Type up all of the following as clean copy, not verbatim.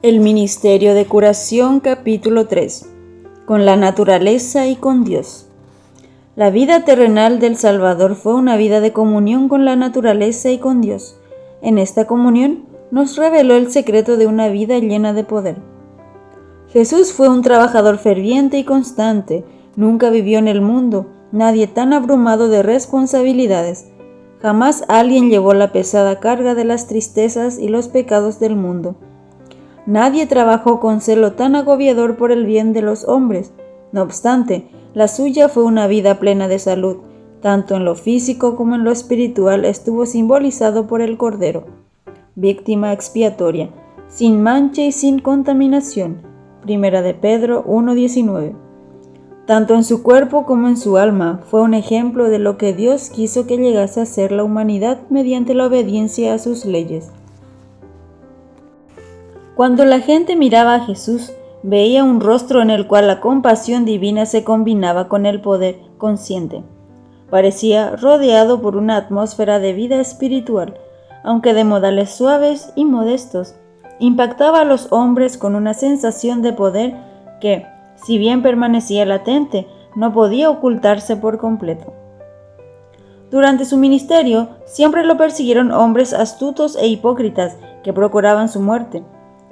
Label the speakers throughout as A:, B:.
A: El Ministerio de Curación, capítulo 3. Con la naturaleza y con Dios. La vida terrenal del Salvador fue una vida de comunión con la naturaleza y con Dios. En esta comunión nos reveló el secreto de una vida llena de poder. Jesús fue un trabajador ferviente y constante. Nunca vivió en el mundo nadie tan abrumado de responsabilidades. Jamás alguien llevó la pesada carga de las tristezas y los pecados del mundo. Nadie trabajó con celo tan agobiador por el bien de los hombres. No obstante, la suya fue una vida plena de salud. Tanto en lo físico como en lo espiritual estuvo simbolizado por el Cordero, víctima expiatoria, sin mancha y sin contaminación. Primera de Pedro 1:19. Tanto en su cuerpo como en su alma fue un ejemplo de lo que Dios quiso que llegase a ser la humanidad mediante la obediencia a sus leyes. Cuando la gente miraba a Jesús, veía un rostro en el cual la compasión divina se combinaba con el poder consciente. Parecía rodeado por una atmósfera de vida espiritual, aunque de modales suaves y modestos. Impactaba a los hombres con una sensación de poder que, si bien permanecía latente, no podía ocultarse por completo. Durante su ministerio, siempre lo persiguieron hombres astutos e hipócritas que procuraban su muerte.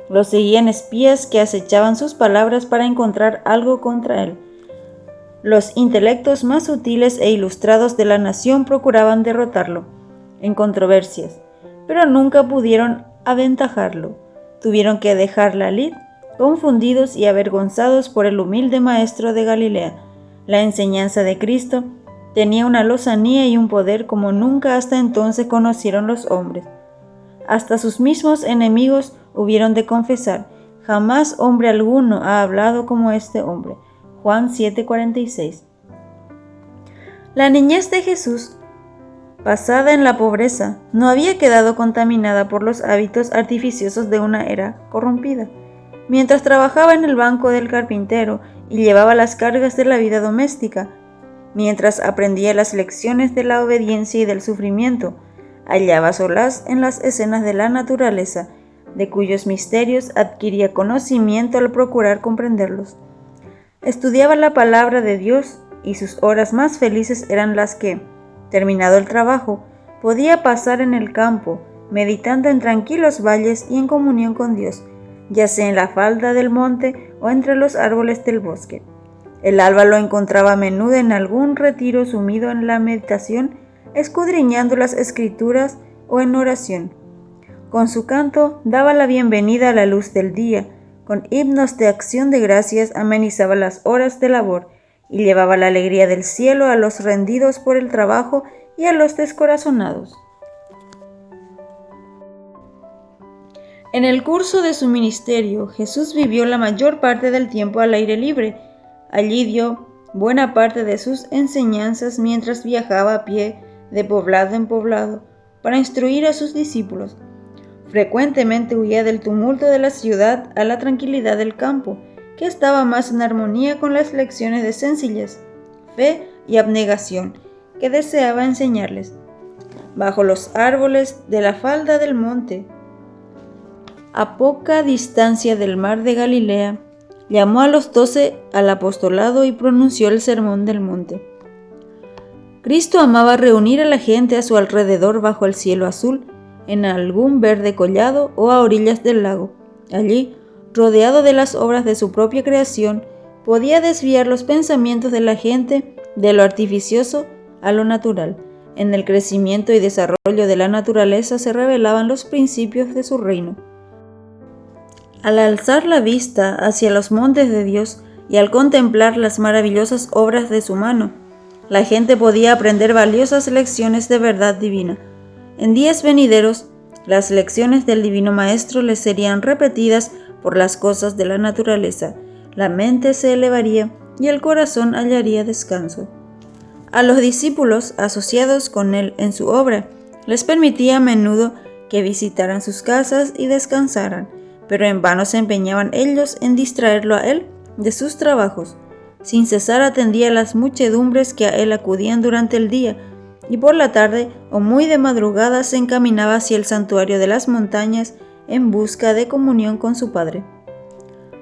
A: Lo seguían espías que acechaban sus palabras para encontrar algo contra él. Los intelectos más sutiles e ilustrados de la nación procuraban derrotarlo en controversias, pero nunca pudieron aventajarlo. Tuvieron que dejar la lid, confundidos y avergonzados por el humilde maestro de Galilea. La enseñanza de Cristo tenía una lozanía y un poder como nunca hasta entonces conocieron los hombres. Hasta sus mismos enemigos hubieron de confesar: jamás hombre alguno ha hablado como este hombre. Juan 7:46. La niñez de Jesús, pasada en la pobreza, no había quedado contaminada por los hábitos artificiosos de una era corrompida. Mientras trabajaba en el banco del carpintero y llevaba las cargas de la vida doméstica, mientras aprendía las lecciones de la obediencia y del sufrimiento, hallaba solaz en las escenas de la naturaleza, de cuyos misterios adquiría conocimiento al procurar comprenderlos. Estudiaba la palabra de Dios y sus horas más felices eran las que, terminado el trabajo, podía pasar en el campo, meditando en tranquilos valles y en comunión con Dios, ya sea en la falda del monte o entre los árboles del bosque. El alba lo encontraba a menudo en algún retiro sumido en la meditación, escudriñando las escrituras o en oración. Con su canto daba la bienvenida a la luz del día, con himnos de acción de gracias amenizaba las horas de labor y llevaba la alegría del cielo a los rendidos por el trabajo y a los descorazonados. En el curso de su ministerio, Jesús vivió la mayor parte del tiempo al aire libre. Allí dio buena parte de sus enseñanzas mientras viajaba a pie de poblado en poblado para instruir a sus discípulos. Frecuentemente huía del tumulto de la ciudad a la tranquilidad del campo, que estaba más en armonía con las lecciones de sencillez, fe y abnegación que deseaba enseñarles. Bajo los árboles de la falda del monte, a poca distancia del mar de Galilea, llamó a los 12 al apostolado y pronunció el sermón del monte. Cristo amaba reunir a la gente a su alrededor bajo el cielo azul, en algún verde collado o a orillas del lago. Allí, rodeado de las obras de su propia creación, podía desviar los pensamientos de la gente de lo artificioso a lo natural. En el crecimiento y desarrollo de la naturaleza se revelaban los principios de su reino. Al alzar la vista hacia los montes de Dios y al contemplar las maravillosas obras de su mano, la gente podía aprender valiosas lecciones de verdad divina. En días venideros, las lecciones del Divino Maestro les serían repetidas por las cosas de la naturaleza. La mente se elevaría y el corazón hallaría descanso. A los discípulos asociados con él en su obra, les permitía a menudo que visitaran sus casas y descansaran, pero en vano se empeñaban ellos en distraerlo a él de sus trabajos. Sin cesar atendía a las muchedumbres que a él acudían durante el día, y por la tarde o muy de madrugada se encaminaba hacia el santuario de las montañas en busca de comunión con su Padre.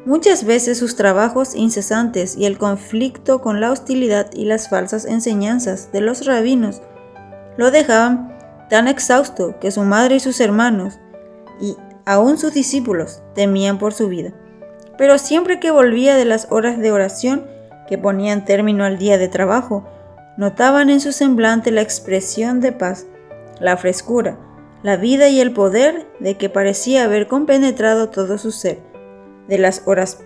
A: Muchas veces sus trabajos incesantes y el conflicto con la hostilidad y las falsas enseñanzas de los rabinos lo dejaban tan exhausto que su madre y sus hermanos, y aún sus discípulos, temían por su vida. Pero siempre que volvía de las horas de oración que ponían término al día de trabajo, notaban en su semblante la expresión de paz, la frescura, la vida y el poder de que parecía haber compenetrado todo su ser. De las horas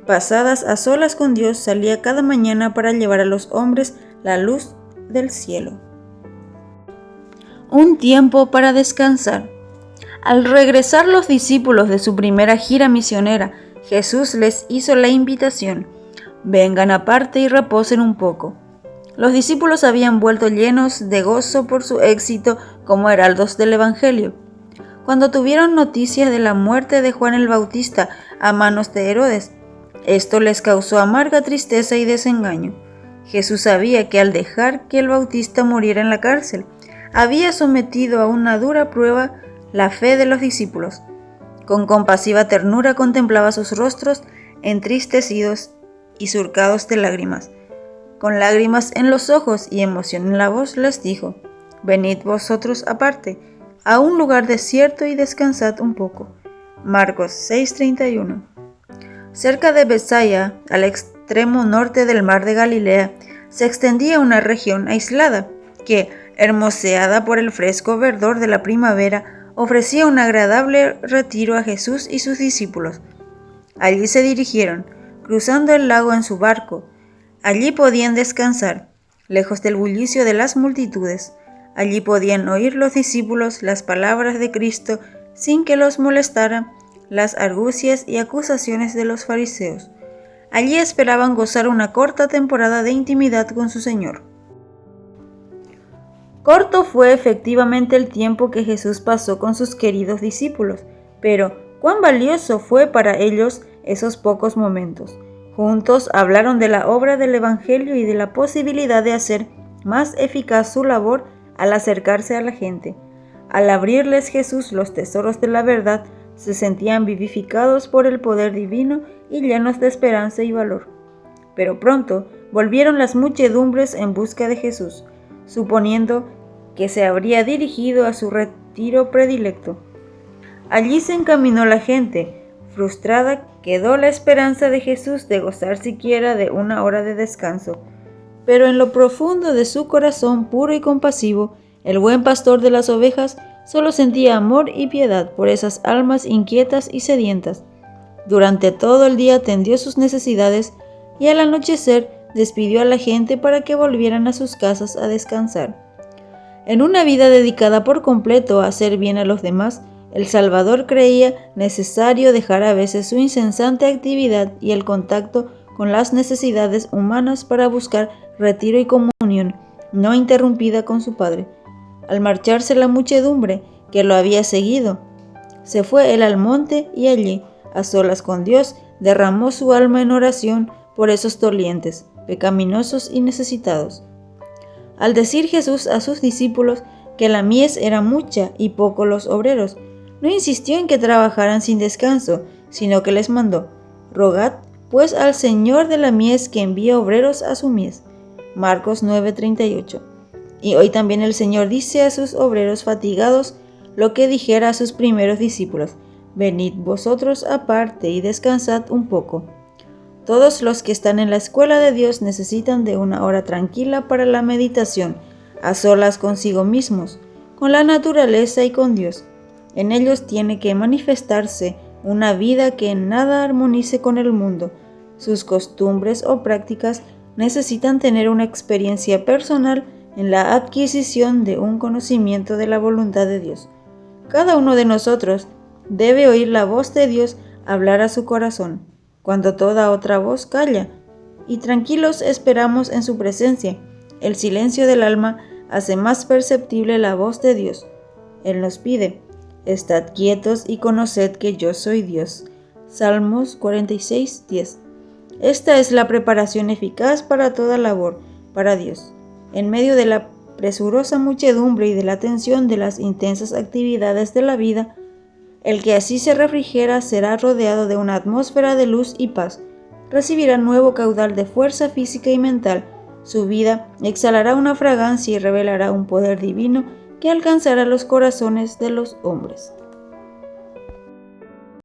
A: pasadas a solas con Dios salía cada mañana para llevar a los hombres la luz del cielo. Un tiempo para descansar. Al regresar los discípulos de su primera gira misionera, Jesús les hizo la invitación: vengan aparte y reposen un poco. Los discípulos habían vuelto llenos de gozo por su éxito como heraldos del Evangelio. Cuando tuvieron noticias de la muerte de Juan el Bautista a manos de Herodes, esto les causó amarga tristeza y desengaño. Jesús sabía que al dejar que el Bautista muriera en la cárcel, había sometido a una dura prueba la fe de los discípulos. Con compasiva ternura contemplaba sus rostros entristecidos y surcados de lágrimas. Con lágrimas en los ojos y emoción en la voz les dijo: venid vosotros aparte, a un lugar desierto y descansad un poco. Marcos 6:31. Cerca de Bethsaida, al extremo norte del mar de Galilea, se extendía una región aislada que, hermoseada por el fresco verdor de la primavera, ofrecía un agradable retiro a Jesús y sus discípulos. Allí se dirigieron, cruzando el lago en su barco. Allí podían descansar, lejos del bullicio de las multitudes. Allí podían oír los discípulos las palabras de Cristo sin que los molestaran las argucias y acusaciones de los fariseos. Allí esperaban gozar una corta temporada de intimidad con su Señor. Corto fue efectivamente el tiempo que Jesús pasó con sus queridos discípulos, pero cuán valioso fue para ellos esos pocos momentos. Juntos hablaron de la obra del Evangelio y de la posibilidad de hacer más eficaz su labor al acercarse a la gente. Al abrirles Jesús los tesoros de la verdad, se sentían vivificados por el poder divino y llenos de esperanza y valor. Pero pronto volvieron las muchedumbres en busca de Jesús, suponiendo que se habría dirigido a su retiro predilecto. Allí se encaminó la gente. Frustrada quedó la esperanza de Jesús de gozar siquiera de una hora de descanso. Pero en lo profundo de su corazón puro y compasivo, el buen pastor de las ovejas solo sentía amor y piedad por esas almas inquietas y sedientas. Durante todo el día atendió sus necesidades y al anochecer despidió a la gente para que volvieran a sus casas a descansar. En una vida dedicada por completo a hacer bien a los demás, el Salvador creía necesario dejar a veces su incesante actividad y el contacto con las necesidades humanas para buscar retiro y comunión no interrumpida con su Padre. Al marcharse la muchedumbre que lo había seguido, se fue él al monte y allí, a solas con Dios, derramó su alma en oración por esos dolientes, pecaminosos y necesitados. Al decir Jesús a sus discípulos que la mies era mucha y pocos los obreros, no insistió en que trabajaran sin descanso, sino que les mandó: rogad pues al Señor de la mies que envíe obreros a su mies. Marcos 9:38. Y hoy también el Señor dice a sus obreros fatigados lo que dijera a sus primeros discípulos: venid vosotros aparte y descansad un poco. Todos los que están en la escuela de Dios necesitan de una hora tranquila para la meditación, a solas consigo mismos, con la naturaleza y con Dios. En ellos tiene que manifestarse una vida que en nada armonice con el mundo. Sus costumbres o prácticas necesitan tener una experiencia personal en la adquisición de un conocimiento de la voluntad de Dios. Cada uno de nosotros debe oír la voz de Dios hablar a su corazón, cuando toda otra voz calla, y tranquilos esperamos en su presencia. El silencio del alma hace más perceptible la voz de Dios. Él nos pide: estad quietos y conoced que yo soy Dios. Salmos 46:10. Esta es la preparación eficaz para toda labor para Dios. En medio de la presurosa muchedumbre y de la tensión de las intensas actividades de la vida, El que así se refrigera será rodeado de una atmósfera de luz y paz. Recibirá nuevo caudal de fuerza física y mental. Su vida exhalará una fragancia y revelará un poder divino que alcanzará los corazones de los hombres.